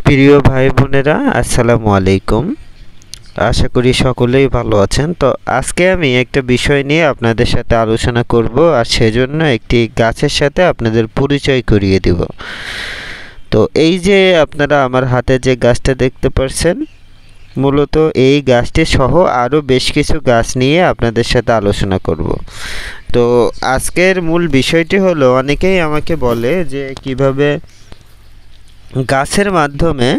প্রিয় ভাই বোনেরা, আসসালামু আলাইকুম। আশা করি সকলেই ভালো আছেন। তো আজকে আমি একটা বিষয় নিয়ে আপনাদের সাথে আলোচনা করব, আর সেজন্য একটি গাছের সাথে আপনাদের পরিচয় করিয়ে দিব। তো এই যে আপনারা আমার হাতে যে গাছটা দেখতে পাচ্ছেন, মূলত এই গাছটি সহ আরও বেশ কিছু গাছ নিয়ে আপনাদের সাথে আলোচনা করব। তো আজকের মূল বিষয়টি হলো, অনেকেই আমাকে বলে যে কিভাবে গাছের মাধ্যমে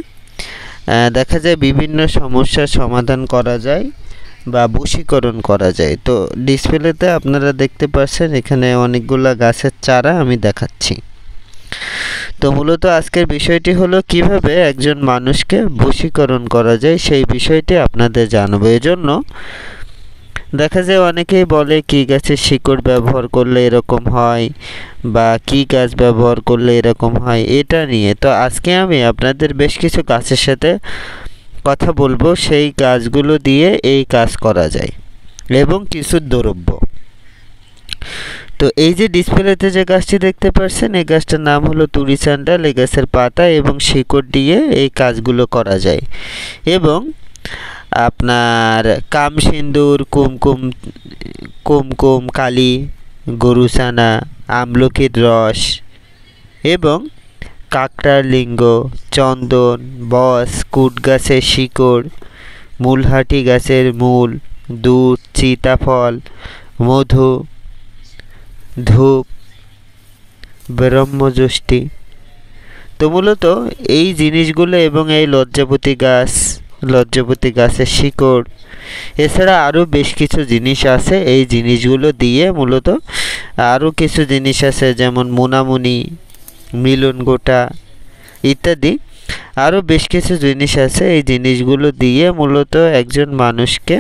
দেখা যায় বিভিন্ন সমস্যার সমাধান করা যায় বা বশীকরণ করা যায়। তো ডিসপ্লেতে আপনারা দেখতে পাচ্ছেন এখানে অনেকগুলা গাছের চারা আমি দেখাচ্ছি। তো মূলত আজকের বিষয়টি হলো কিভাবে একজন মানুষকে বশীকরণ করা যায়, সেই বিষয়টি আপনাদের জানাবো। এজন্য দেখা যায় অনেকেই বলে কি গাছের শিকড় ব্যবহার করলে এরকম হয় বা কি গাছ ব্যবহার করলে এরকম হয়, এটা নিয়ে। তো আজকে আমি আপনাদের বেশ কিছু গাছের সাথে কথা বলবো, সেই গাছগুলো দিয়ে এই কাজ করা যায় এবং কিছু দ্রব্য। তো এই যে ডিসপ্লেতে যে গাছটি দেখতে পাচ্ছেন, এই গাছটার নাম হলো তুরি চান্ডাল। এই গাছের পাতা এবং শিকড় দিয়ে এই কাজগুলো করা যায়। এবং আপনার কাম সিন্দুর, কুমকুম কুমকুম কালি, গরুসানা, আমলকির রস এবং কাকড়ার লিঙ্গ, চন্দন, বস, কুট গাছের শিকড়, মূলহাটি গাছের মূল, দুধ, সীতাফল, মধু, ধূপ, ব্রহ্মযষ্টি। তো মূলত এই জিনিসগুলো এবং এই লজ্জাপতি গাছের শিকড়, এছাড়া আরও বেশ কিছু জিনিস আছে। এই জিনিসগুলো দিয়ে মূলত আরও কিছু জিনিস আছে, যেমন মোনামুনি, মিলন গোটা ইত্যাদি আরও বেশ কিছু জিনিস আছে। এই জিনিসগুলো দিয়ে মূলত একজন মানুষকে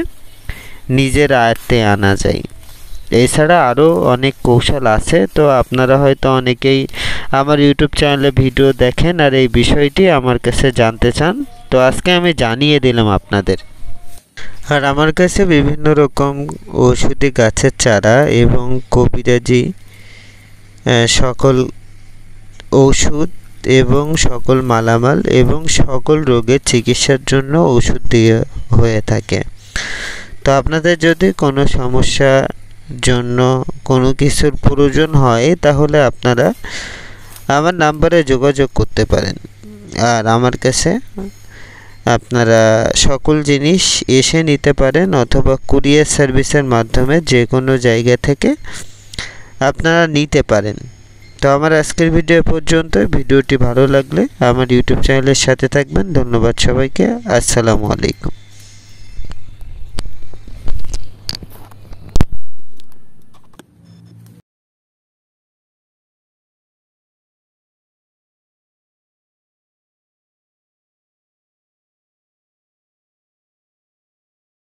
নিজের আয়ত্তে আনা যায়। এছাড়া আরও অনেক কৌশল আছে। তো আপনারা হয়তো অনেকেই আমার ইউটিউব চ্যানেলে ভিডিও দেখেন আর এই বিষয়টি আমার কাছে জানতে চান। তো আজকে আমি জানিয়ে দিলাম আপনাদের। আর আমার কাছে বিভিন্ন রকম ঔষধি গাছের চারা এবং কবিরাজি সকল ঔষধ এবং সকল মালামাল এবং সকল রোগের চিকিৎসার জন্য ওষুধ দিয়ে হয়ে থাকে। তো আপনাদের যদি কোনো সমস্যার জন্য কোনো কিছুর প্রয়োজন হয়, তাহলে আপনারা আমার নাম্বারে যোগাযোগ করতে পারেন। আর আমার কাছে আপনারা সকল জিনিস এসে নিতে পারেন, অথবা কুরিয়ার সার্ভিসের মাধ্যমে যে কোনো জায়গা থেকে আপনারা নিতে পারেন। তো আমার আজকের ভিডিও পর্যন্ত। ভিডিওটি ভালো লাগলে আমার ইউটিউব চ্যানেলের সাথে থাকবেন। ধন্যবাদ সবাইকে। আসসালামু আলাইকুম।